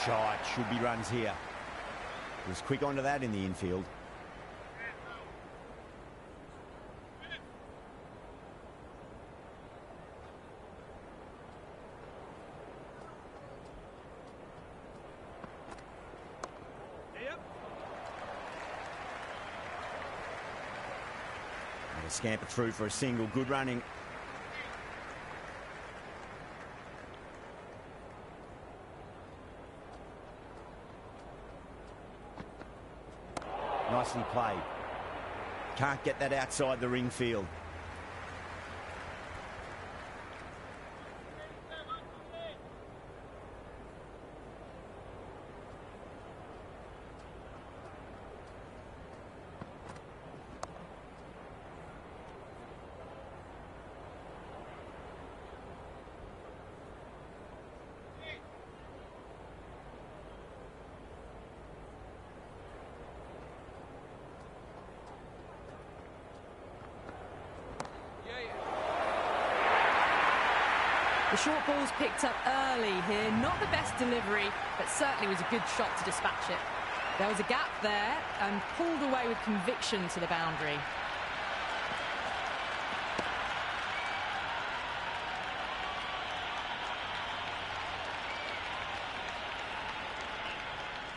shot. Should be runs here. Was quick onto that in the infield. And a scamper through for a single. Good running. Nicely played. Can't get that outside the ring field. The short ball's picked up early here. Not the best delivery, but certainly was a good shot to dispatch it. There was a gap there and pulled away with conviction to the boundary.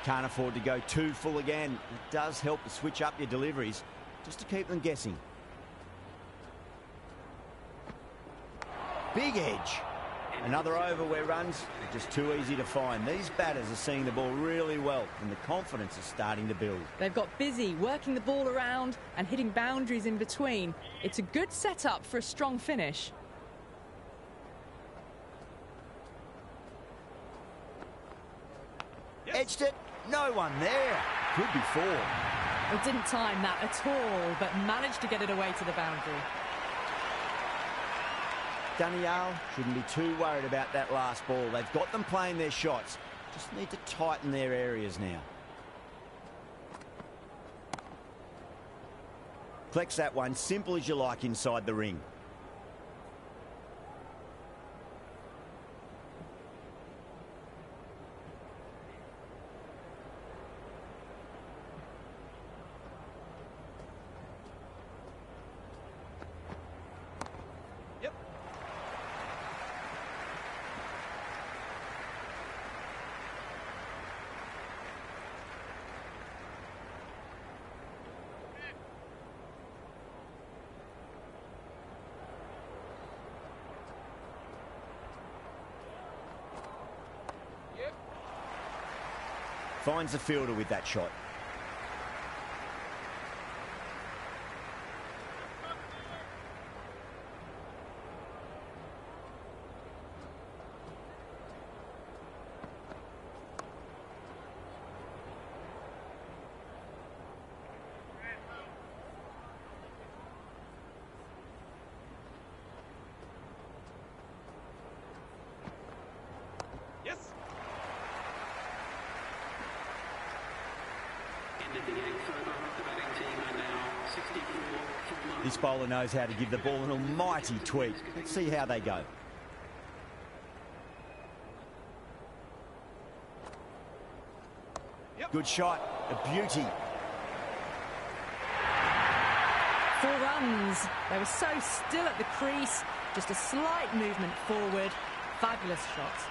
Can't afford to go too full again. It does help to switch up your deliveries just to keep them guessing. Big edge. Another over where runs are just too easy to find. These batters are seeing the ball really well and the confidence is starting to build. They've got busy working the ball around and hitting boundaries in between. It's a good setup for a strong finish. Yes. Edged it. No one there. Could be four. They didn't time that at all, but managed to get it away to the boundary. Danielle shouldn't be too worried about that last ball. They've got them playing their shots. Just need to tighten their areas now. Collects that one, simple as you like inside the ring. Finds the fielder with that shot. This bowler knows how to give the ball an almighty tweak. Let's see how they go. Good shot, a beauty. 4 runs. They were so still at the crease. Just a slight movement forward. Fabulous shot.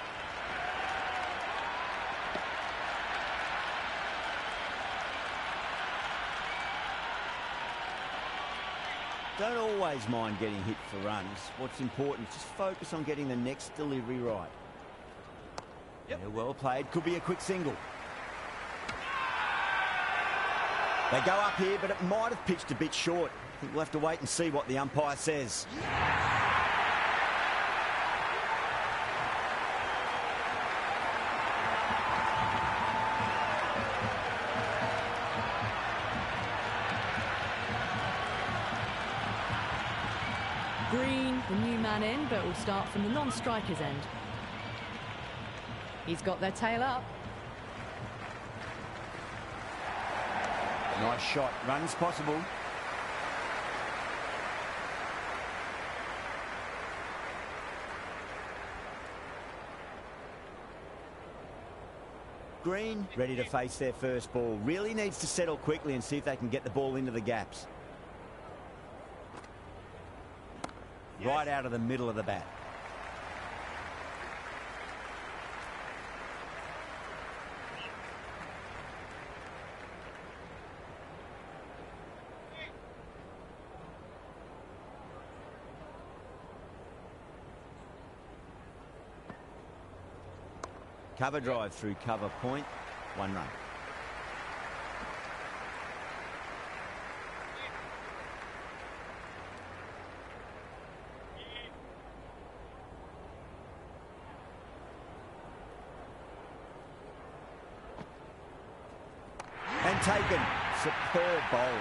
Don't always mind getting hit for runs. What's important is just focus on getting the next delivery right. Yeah, well played. Could be a quick single. They go up here, but it might have pitched a bit short. I think we'll have to wait and see what the umpire says. Green, the new man in, but will start from the non-striker's end. He's got their tail up. Nice shot. Runs possible. Green, ready to face their first ball. Really needs to settle quickly and see if they can get the ball into the gaps. Yes. Right out of the middle of the bat. Cover drive through cover point, 1 run. And taken. Superb bowling.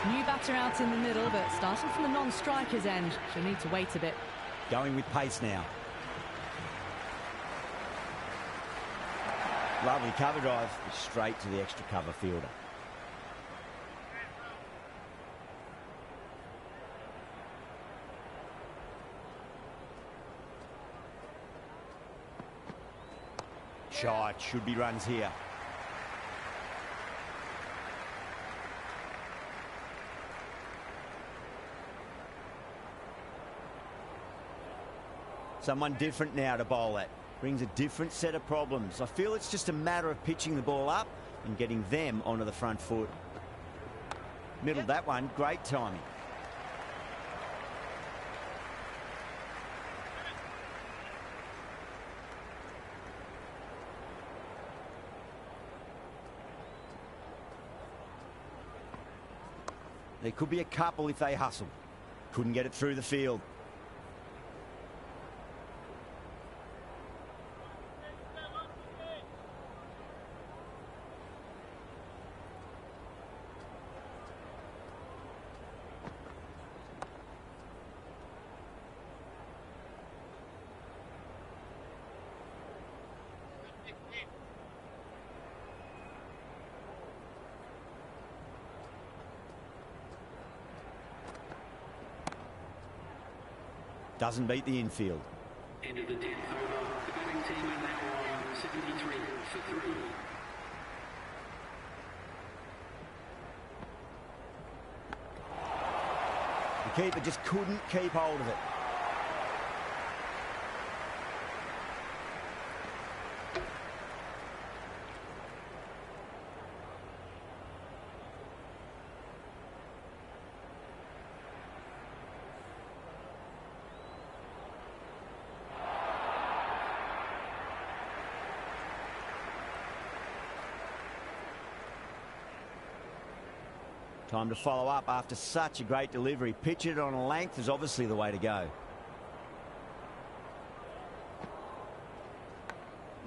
New batter out in the middle, but starting from the non-striker's end, she'll need to wait a bit. Going with pace now. Lovely cover drive, straight to the extra cover fielder. Shot, should be runs here. Someone different now to bowl at. Brings a different set of problems. I feel it's just a matter of pitching the ball up and getting them onto the front foot. Middled that one, great timing. There could be a couple if they hustle. Couldn't get it through the field. Doesn't beat the infield. End of the 10th over. The batting team are now on 73 for 3. The keeper just couldn't keep hold of it. Time to follow up after such a great delivery. Pitch it on a length is obviously the way to go.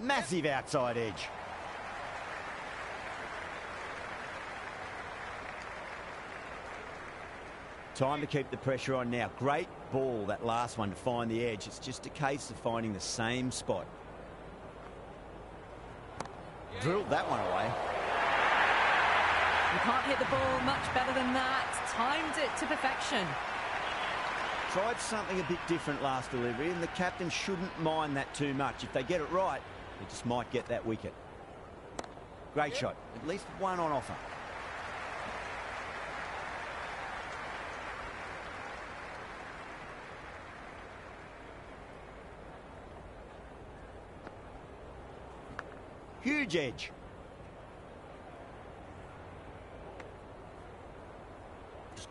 Massive outside edge. Time to keep the pressure on now. Great ball, that last one, to find the edge. It's just a case of finding the same spot. Drilled that one away. You can't hit the ball much better than that. Timed it to perfection. Tried something a bit different last delivery, and the captain shouldn't mind that too much. If they get it right, they just might get that wicket. Great shot. At least one on offer. Huge edge.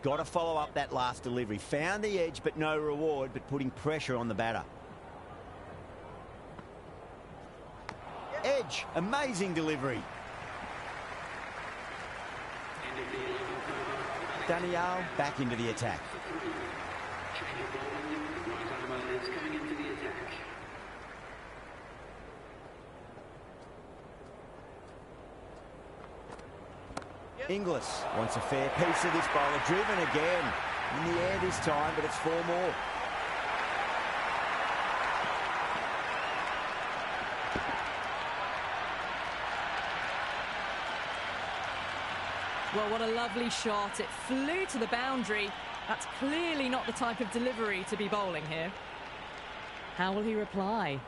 Got to follow up that last delivery. Found the edge, but no reward, but putting pressure on the batter. Edge, amazing delivery. Danielle back into the attack. Inglis wants a fair piece of this bowler. Driven again. In the air this time, but it's 4 more. Well, what a lovely shot. It flew to the boundary. That's clearly not the type of delivery to be bowling here. How will he reply?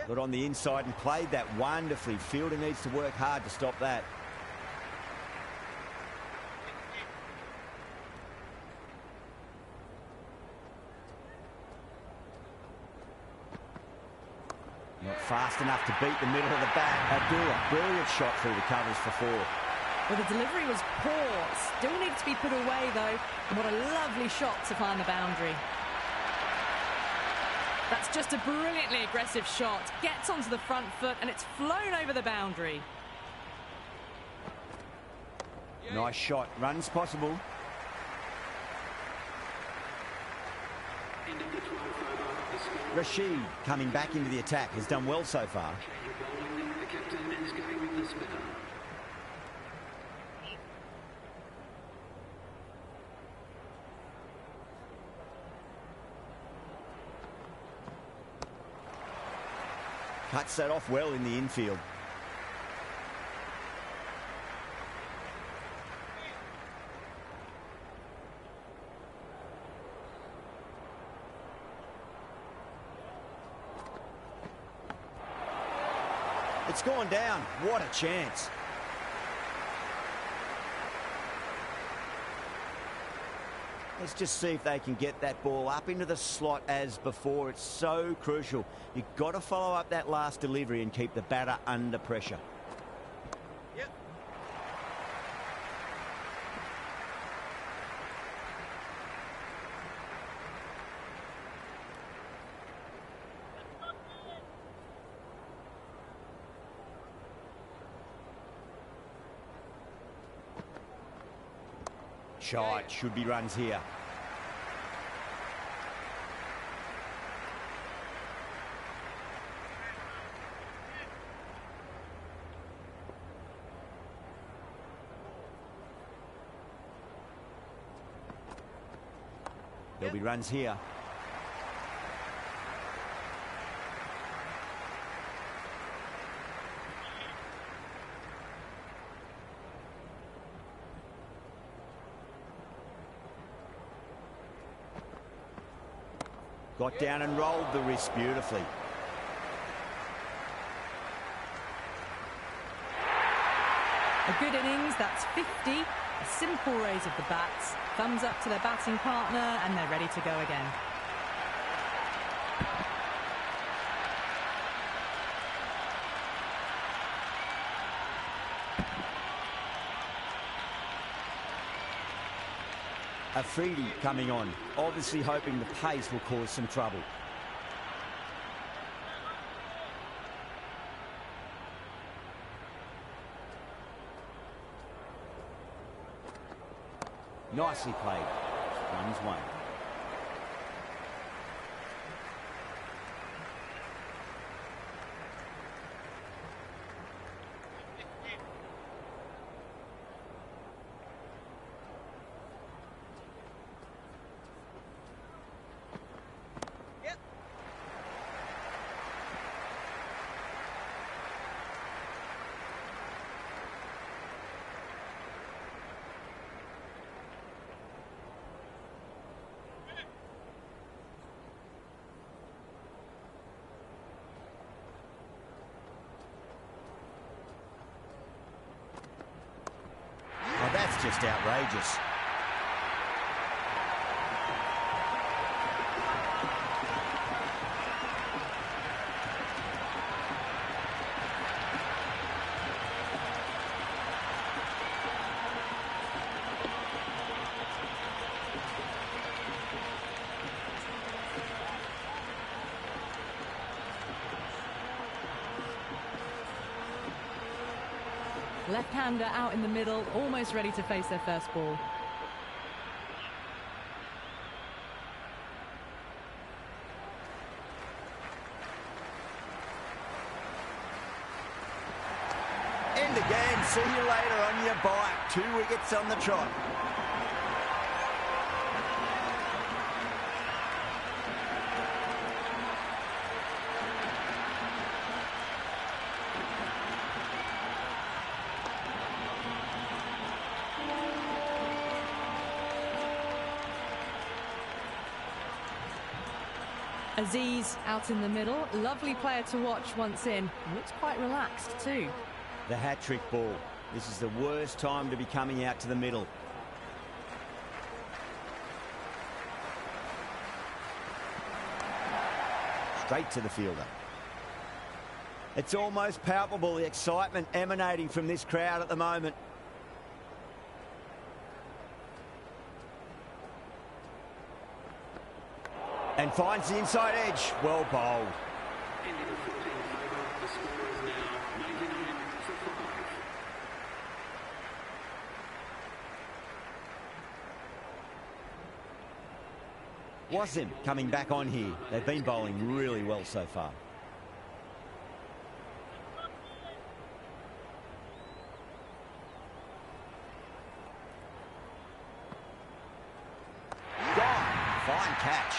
Got on the inside and played that wonderfully. Fielder needs to work hard to stop that. Not fast enough to beat the middle of the bat. Abdullah, brilliant shot through the covers for 4. Well, the delivery was poor. Still needs to be put away, though. And what a lovely shot to find the boundary. That's just a brilliantly aggressive shot. Gets onto the front foot and it's flown over the boundary. Nice shot. Runs possible. Rashid coming back into the attack has done well so far. The captain is going with the spinner. Cuts that off well in the infield. It's gone down. What a chance. Let's just see if they can get that ball up into the slot as before. It's so crucial. You've got to follow up that last delivery and keep the batter under pressure. Yep. Shot. Should be runs here. There'll be runs here. Got down and rolled the wrist beautifully. A good innings, that's 50. A simple raise of the bats. Thumbs up to their batting partner and they're ready to go again. Afridi coming on, obviously hoping the pace will cause some trouble. Nicely played. Runs 1. That's just outrageous. Left-hander out in the middle, almost ready to face their first ball. And again, see you later on your bike. 2 wickets on the trot. Aziz out in the middle. Lovely player to watch once in. Looks quite relaxed too. The hat-trick ball. This is the worst time to be coming out to the middle. Straight to the fielder. It's almost palpable, the excitement emanating from this crowd at the moment. And finds the inside edge. Well bowled. Ended the 14th over. The score is now 99 for 5. Wasim coming back on here. They've been bowling really well so far. Gone. Fine catch.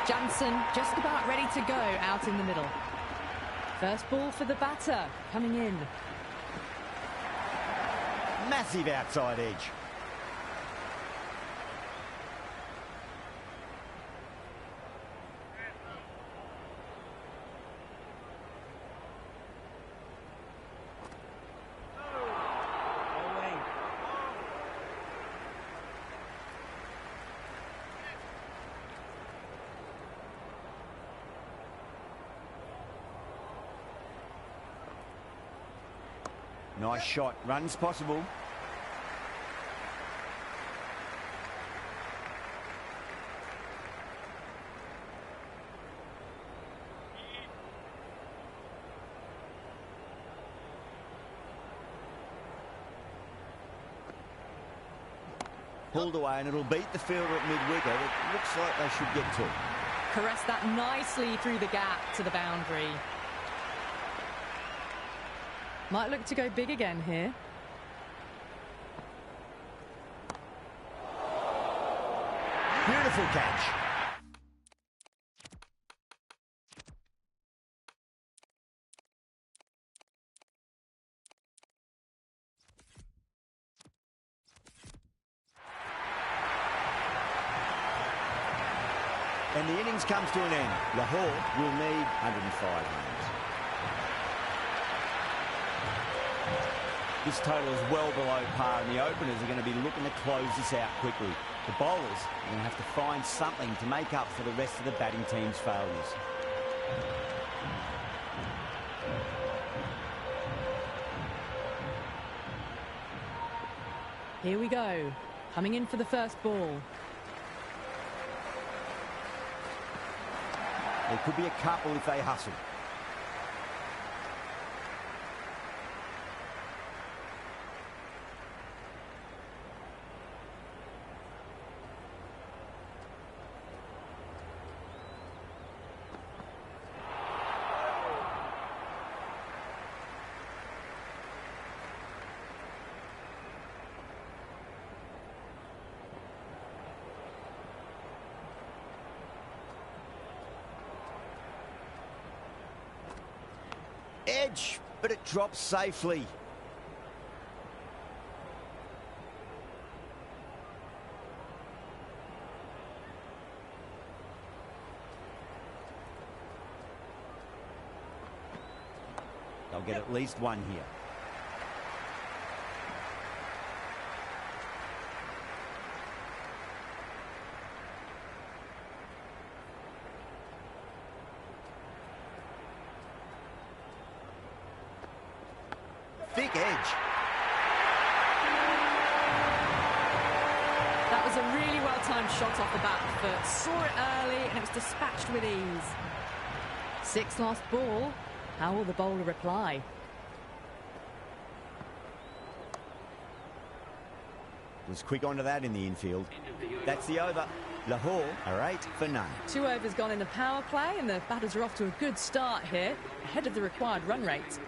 Jansen just about ready to go out in the middle. First ball for the batter coming in. Massive outside edge. Nice shot. Runs possible. Pulled away, and it'll beat the fielder at mid-wicket. It looks like they should get to it. Caressed that nicely through the gap to the boundary. Might look to go big again here. Beautiful catch. And the innings comes to an end. Lahore will need 105 runs. This total is well below par, and the openers are going to be looking to close this out quickly. The bowlers are going to have to find something to make up for the rest of the batting team's failures. Here we go. Coming in for the first ball. There could be a couple if they hustle. Edge, but it drops safely. They'll get at least one here. Thick edge. That was a really well-timed shot off the back foot. Saw it early and it was dispatched with ease. 6th last ball. How will the bowler reply? Was quick onto that in the infield. That's the over. Lahore are 8 for none. 2 overs gone in the power play, and the batters are off to a good start here, ahead of the required run rate.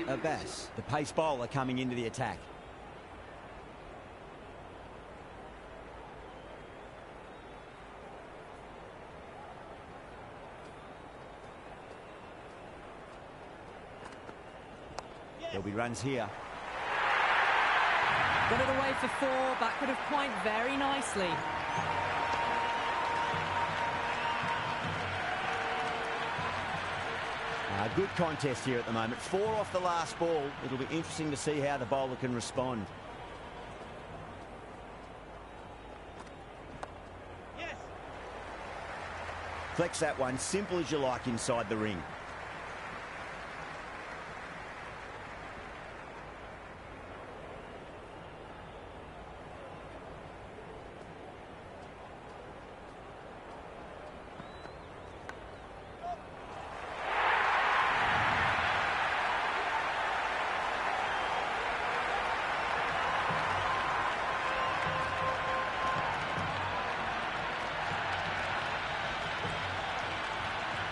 Abbas, the pace bowler, coming into the attack. There'll be runs here. Got it away for 4, backward of point very nicely. Good contest here at the moment. 4 off the last ball. It'll be interesting to see how the bowler can respond. Yes. Flex that one, simple as you like inside the ring.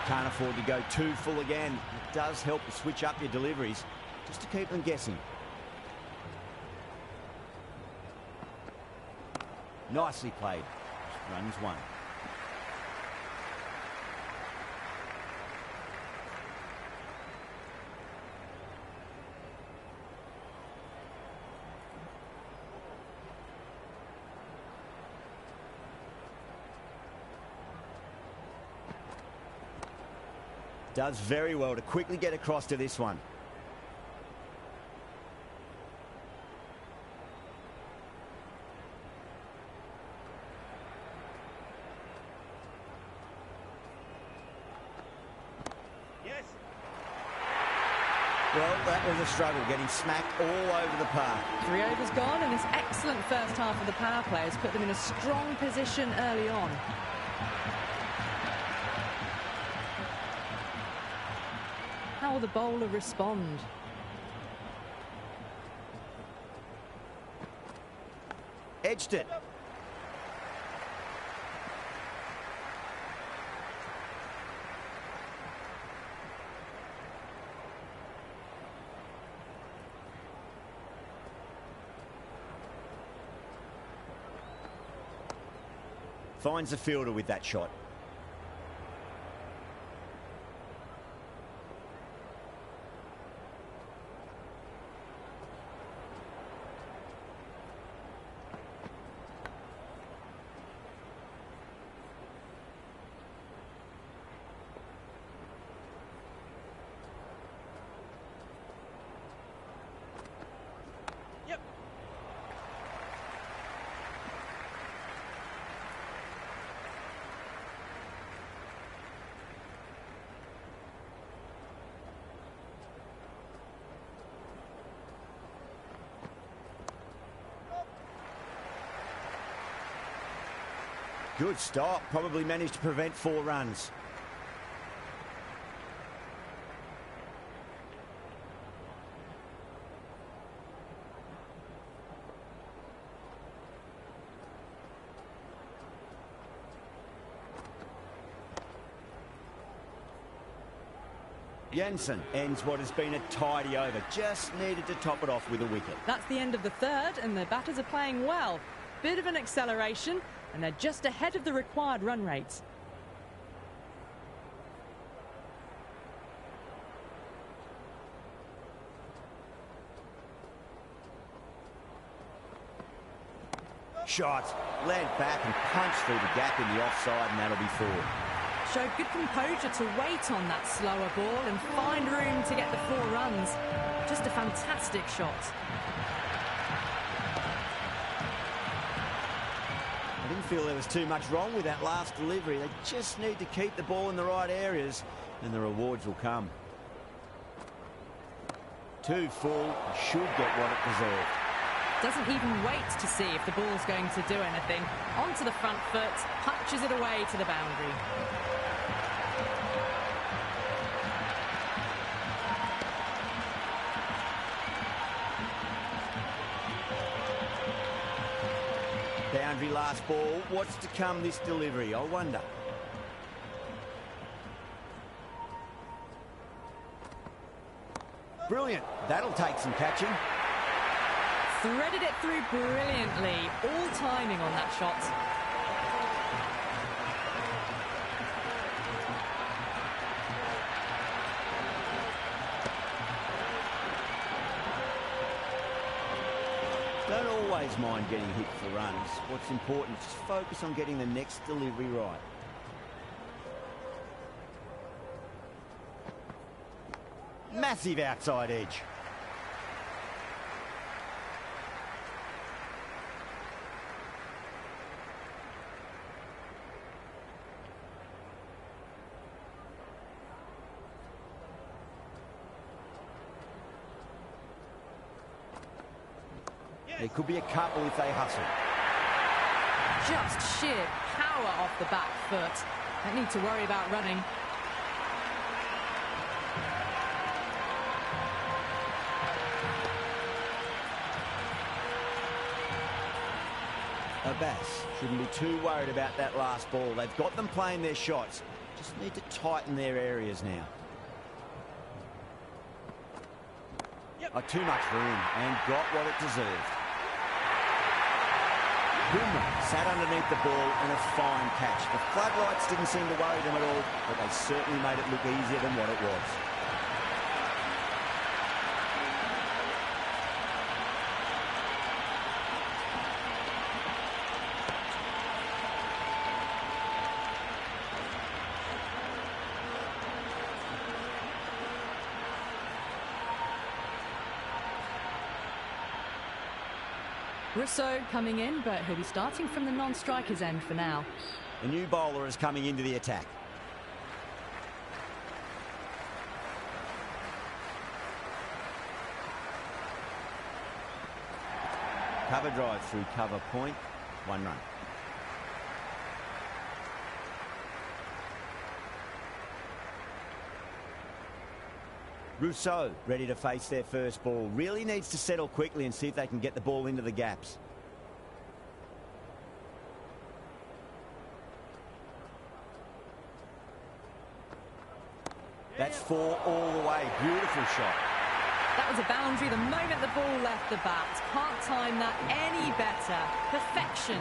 Can't afford to go too full again. It does help to switch up your deliveries, just to keep them guessing. Nicely played. Runs 1. Does very well to quickly get across to this one. Yes. Well, that was a struggle, getting smacked all over the park. 3 overs gone, and this excellent first half of the power play has put them in a strong position early on. How will the bowler respond? Edged it. Finds the fielder with that shot. Good stop. Probably managed to prevent 4 runs. Jensen ends what has been a tidy over. Just needed to top it off with a wicket. That's the end of the 3rd, and the batters are playing well. Bit of an acceleration, and they're just ahead of the required run rates. Shot, led back and punched through the gap in the offside, and that'll be 4. Showed good composure to wait on that slower ball and find room to get the 4 runs. Just a fantastic shot. I didn't feel there was too much wrong with that last delivery. They just need to keep the ball in the right areas, and the rewards will come. 2 full, should get what it deserved. Doesn't even wait to see if the ball's going to do anything. Onto the front foot, punches it away to the boundary. Boundary last ball. What's to come this delivery, I wonder. Brilliant. That'll take some catching. Threaded it through brilliantly. All timing on that shot. Don't always mind getting hit for runs. What's important is just focus on getting the next delivery right. Massive outside edge. There could be a couple if they hustle. Just sheer power off the back foot. Don't need to worry about running. Abbas shouldn't be too worried about that last ball. They've got them playing their shots. Just need to tighten their areas now. Too much room and got what it deserved. Boomer sat underneath the ball and a fine catch. The floodlights didn't seem to worry them at all, but they certainly made it look easier than what it was. Rousseau coming in, but he'll be starting from the non-striker's end for now. The new bowler is coming into the attack. Cover drive through cover point, 1 run. Rousseau ready to face their first ball. Really needs to settle quickly and see if they can get the ball into the gaps. That's 4 all the way. Beautiful shot. That was a boundary the moment the ball left the bat. Can't time that any better. Perfection.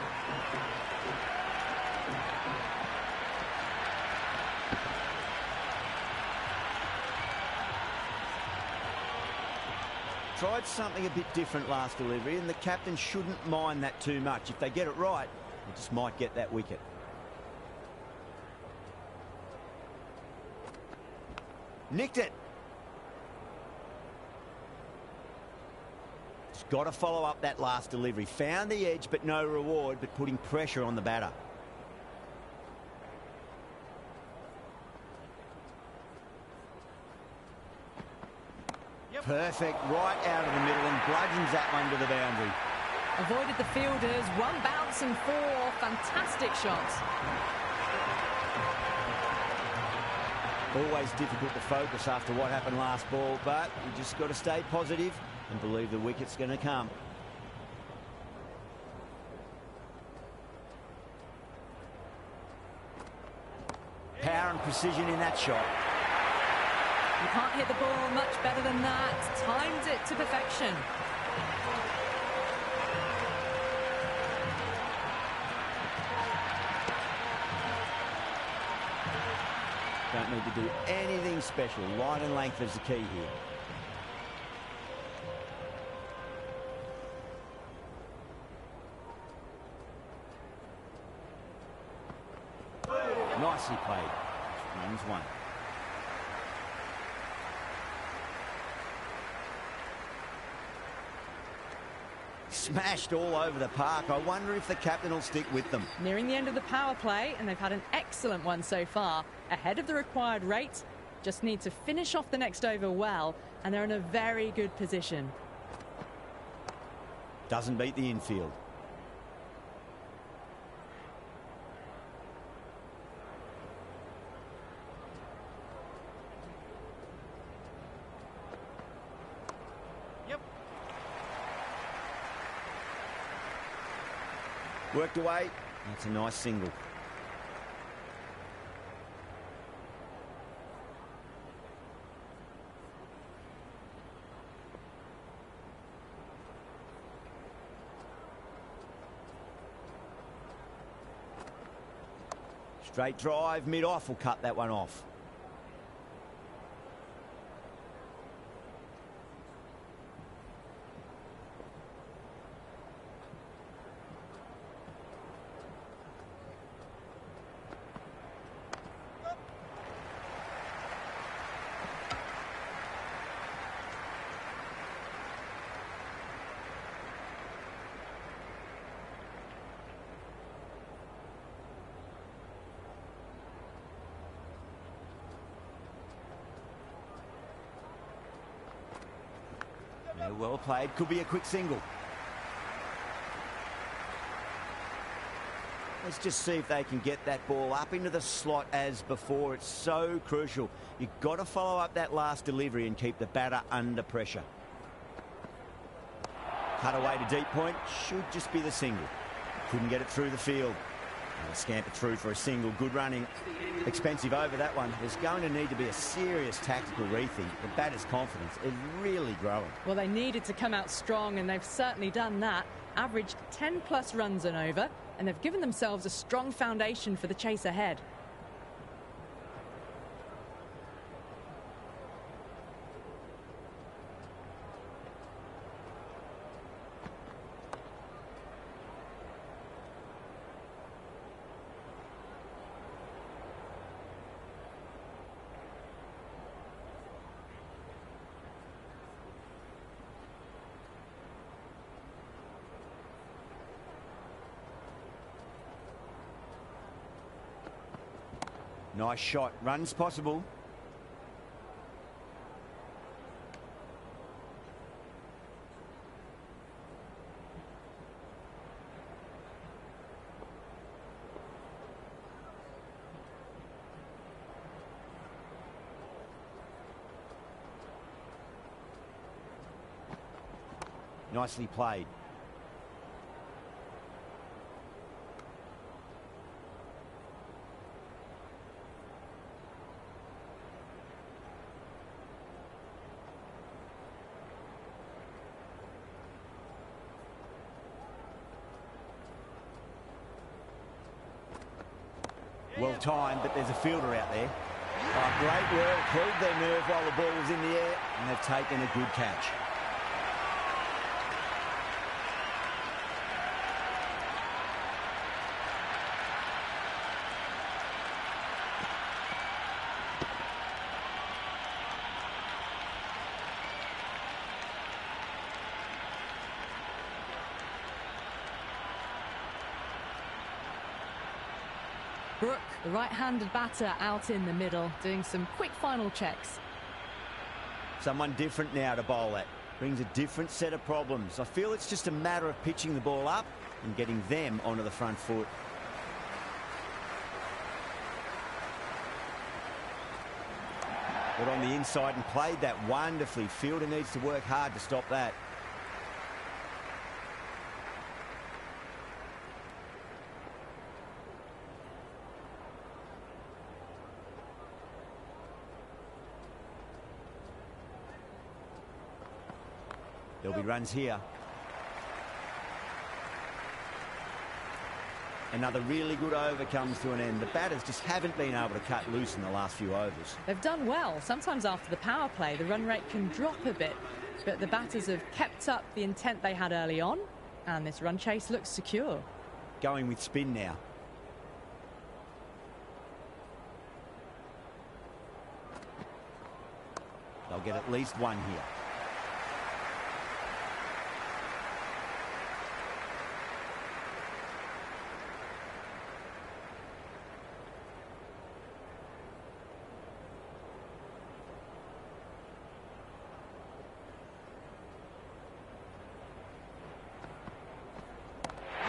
Tried something a bit different last delivery, and the captain shouldn't mind that too much. If they get it right, they just might get that wicket. Nicked it. Just got to follow up that last delivery. Found the edge, but no reward, but putting pressure on the batter. Perfect, right out of the middle and bludgeons that one to the boundary. Avoided the fielders, 1 bounce and 4. Fantastic shots. Always difficult to focus after what happened last ball, but you just got to stay positive and believe the wicket's going to come. Power and precision in that shot. You can't hit the ball much better than that. Timed it to perfection. Don't need to do anything special. Line and length is the key here. Nicely played. Runs 1. Smashed all over the park. I wonder if the captain will stick with them. Nearing the end of the power play, and they've had an excellent one so far. Ahead of the required rate. Just need to finish off the next over well, and they're in a very good position. Doesn't beat the infield. Worked away. That's a nice single. Straight drive, mid-off will cut that one off. Yeah, well played. Could be a quick single. Let's just see if they can get that ball up into the slot as before. It's so crucial. You've got to follow up that last delivery and keep the batter under pressure. Cut away to deep point. Should just be the single. Couldn't get it through the field. And scamper through for a single. Good running. Expensive over that one. There's going to need to be a serious tactical rethink. The batter's confidence is really growing. Well, they needed to come out strong, and they've certainly done that. Averaged 10+ runs and over, and they've given themselves a strong foundation for the chase ahead. Nice shot. Runs possible. Nicely played. Well timed, but there's a fielder out there. Oh, great work. Held their nerve while the ball was in the air, and they've taken a good catch. Brook, the right-handed batter, out in the middle, doing some quick final checks. Someone different now to bowl at. Brings a different set of problems. I feel it's just a matter of pitching the ball up and getting them onto the front foot. Got on the inside and played that wonderfully. Fielder needs to work hard to stop that. There'll be runs here. Another really good over comes to an end. The batters just haven't been able to cut loose in the last few overs. They've done well. Sometimes after the power play, the run rate can drop a bit, but the batters have kept up the intent they had early on, and this run chase looks secure. Going with spin now. They'll get at least one here.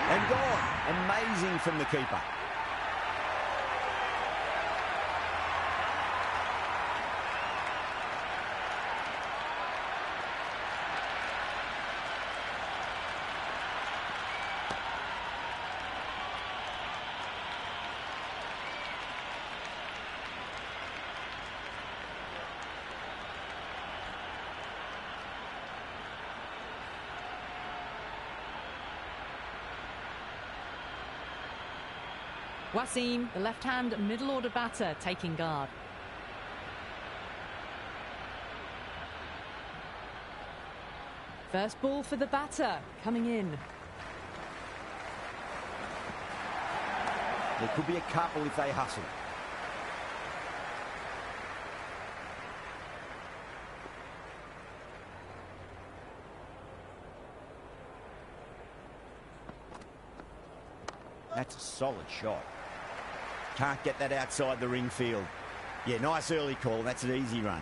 And gone. Amazing from the keeper. Wasim, the left-hand middle-order batter, taking guard. First ball for the batter, coming in. There could be a couple if they hustle. That's a solid shot. Can't get that outside the ring field. Yeah, nice early call. That's an easy run.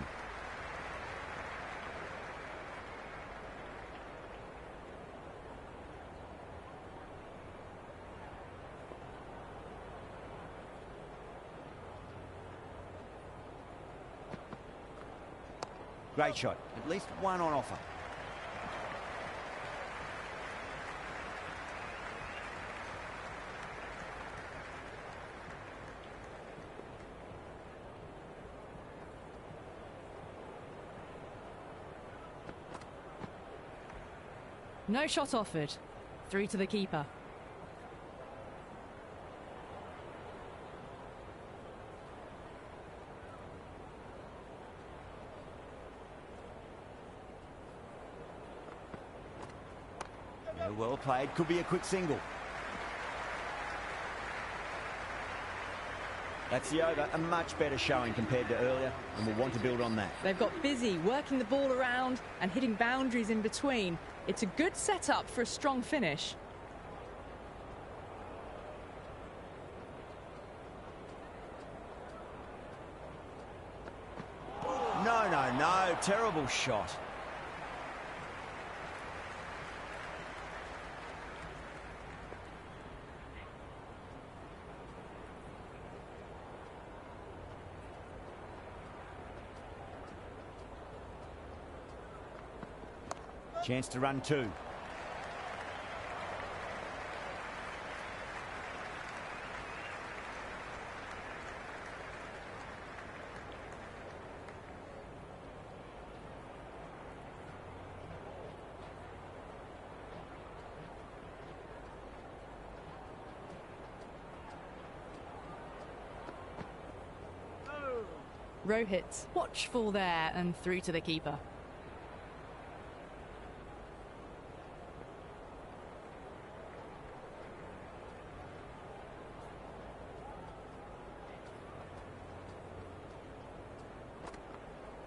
Great shot. At least one on offer. No shot offered. Through to the keeper. Yeah, well played. Could be a quick single. That's the over. A much better showing compared to earlier, and we'll want to build on that. They've got busy working the ball around and hitting boundaries in between. It's a good setup for a strong finish. No. Terrible shot. Chance to run two. Rohit, watchful there and through to the keeper.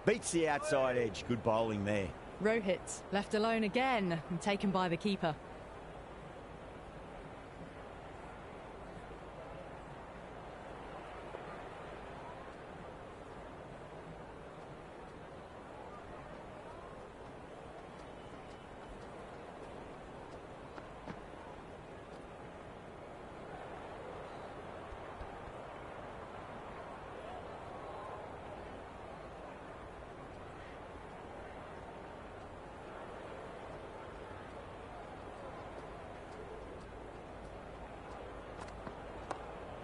Beats the outside edge. Good bowling there. Rohit left alone again and taken by the keeper.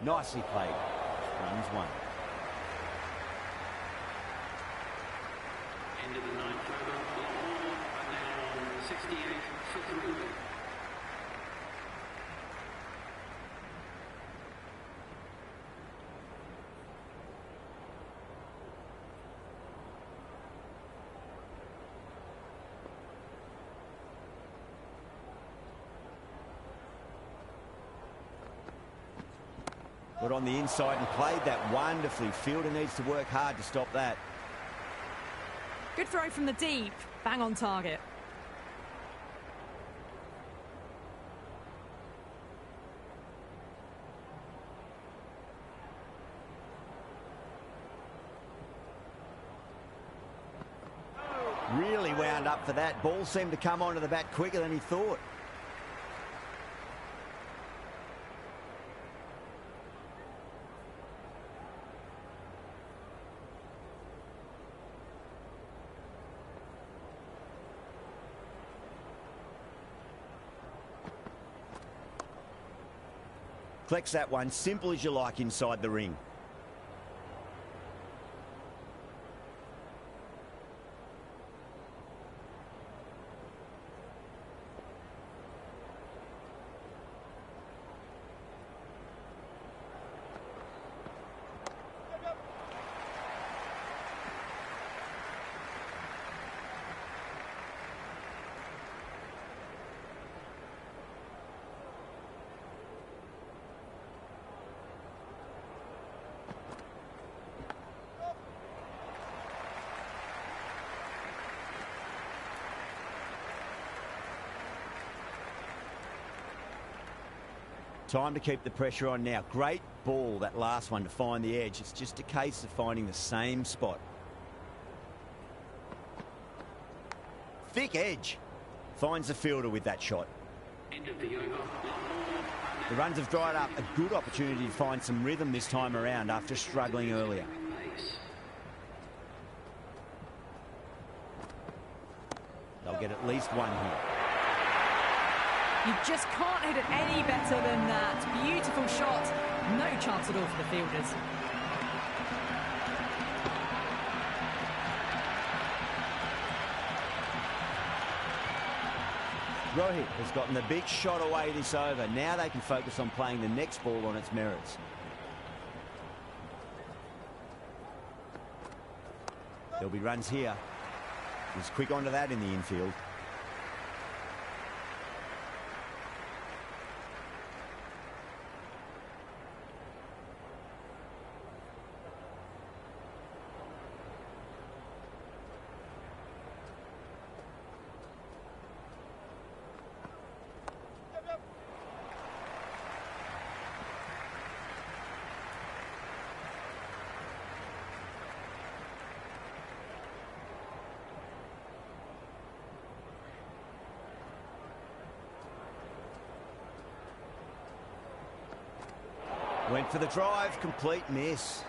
Nicely played. Runs one. End of the ninth over. Lahore are now on 68 for 3. Got on the inside and played that wonderfully. Fielder needs to work hard to stop that. Good throw from the deep. Bang on target. Really wound up for that. Ball seemed to come onto the bat quicker than he thought. Collects that one, simple as you like, inside the ring. Time to keep the pressure on now. Great ball, that last one, to find the edge. It's just a case of finding the same spot. Thick edge. Finds the fielder with that shot. End of the over. The runs have dried up. A good opportunity to find some rhythm this time around after struggling earlier. They'll get at least one here. You just can't hit it any better than that. Beautiful shot. No chance at all for the fielders. Rohit has gotten the big shot away this over. Now they can focus on playing the next ball on its merits. There'll be runs here. He's quick onto that in the infield. Went for the drive, complete miss.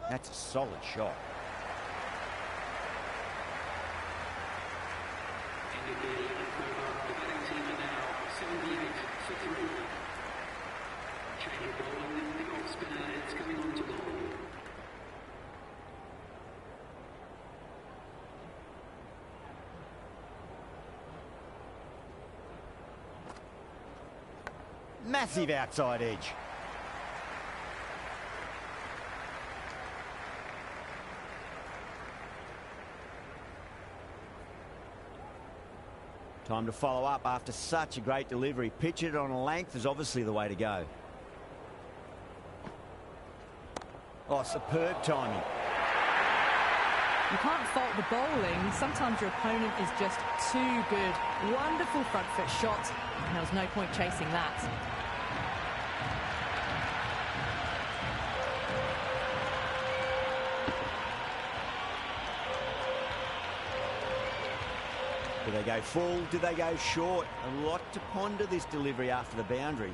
That's a solid shot. End of the 11th over. The batting team are now 78 for 3. Change of bowling. The off spinner is coming on to bowl. Massive outside edge. Time to follow up after such a great delivery. Pitch it on a length is obviously the way to go. Oh, superb timing. You can't fault the bowling. Sometimes your opponent is just too good. Wonderful front foot shot, and there was no point chasing that. Do they go full? Do they go short? A lot to ponder this delivery after the boundary.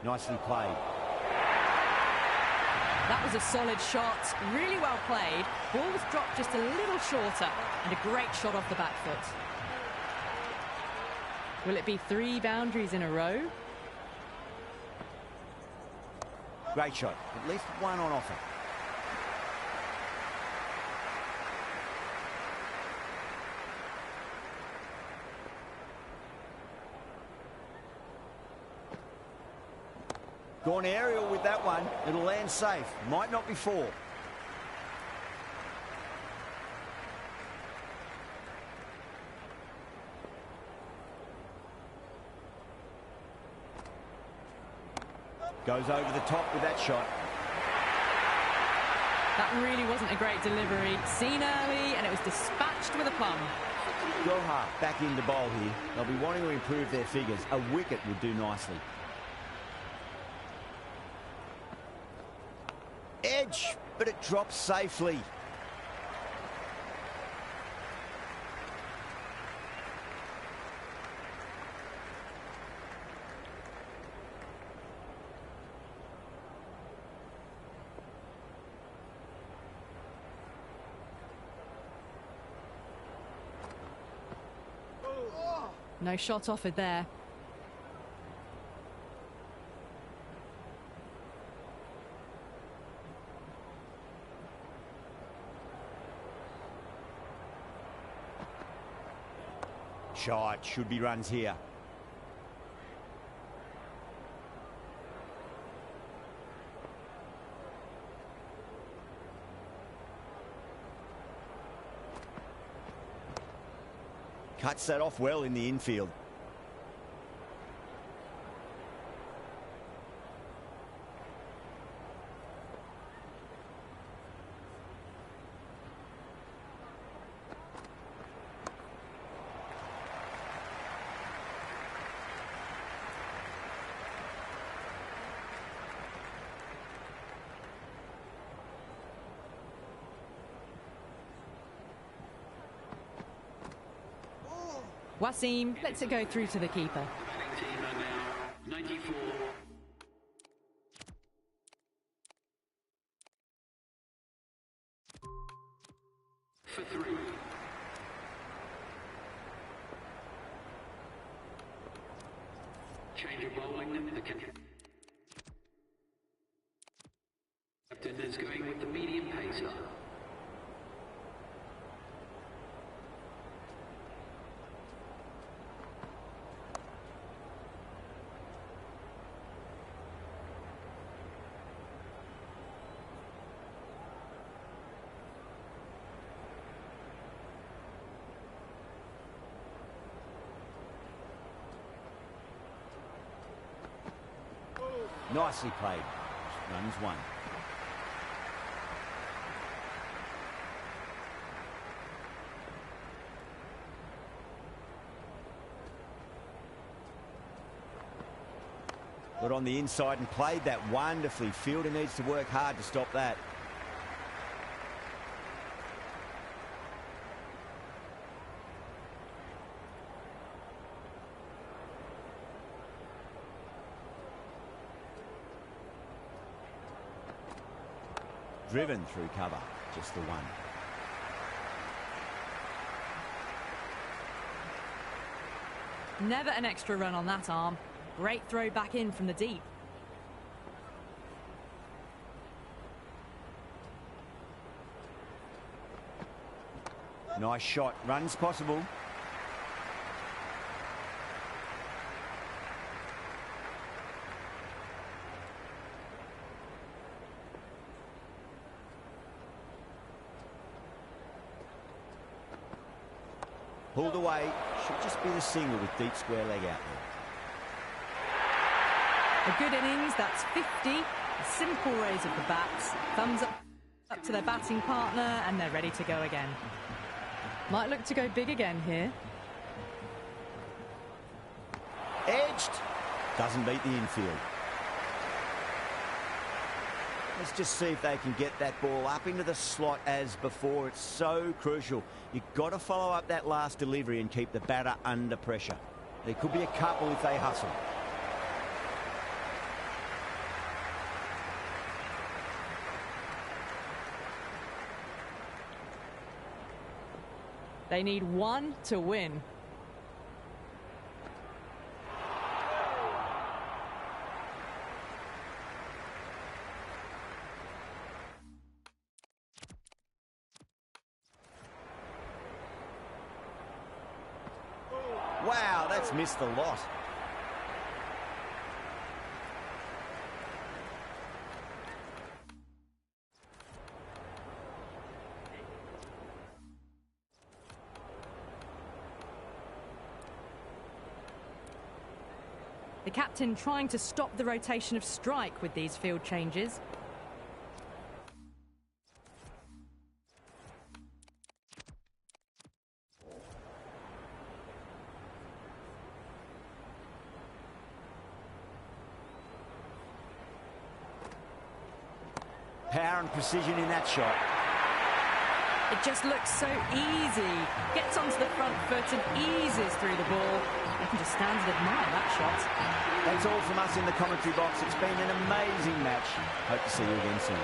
Nicely played. That was a solid shot, really well played. Ball was dropped just a little shorter, and a great shot off the back foot. Will it be 3 boundaries in a row? Great shot. At least one on offer. Gone aerial with that one. It'll land safe. Might not be 4. Goes over the top with that shot. That really wasn't a great delivery. Seen early, and it was dispatched with a plum. Gohar back into bowl here. They'll be wanting to improve their figures. A wicket would do nicely. Edge, but it drops safely. No shot offered there. Shot, should be runs here. Cuts that off well in the infield. Wasim lets it go through to the keeper. Batting team are now 94. For 3. Change of bowling. The captain is going with the medium pacer. Nicely played. Runs 1. Got on the inside and played that wonderfully. Fielder needs to work hard to stop that. Driven through cover, just the one. Never an extra run on that arm. Great throw back in from the deep. Nice shot. Runs possible. Pulled away. Should just be the single with deep square leg out there. A good innings, that's 50. A simple raise of the bats. Thumbs up to their batting partner, and they're ready to go again. Might look to go big again here. Edged. Doesn't beat the infield. Let's just see if they can get that ball up into the slot as before. It's so crucial. You've got to follow up that last delivery and keep the batter under pressure. There could be a couple if they hustle. They need 1 to win. Wow, that's missed the lot. The captain trying to stop the rotation of strike with these field changes. Power and precision in that shot. It just looks so easy. Gets onto the front foot and eases through the ball. You can just stand and admire that shot. That's all from us in the commentary box. It's been an amazing match. Hope to see you again soon.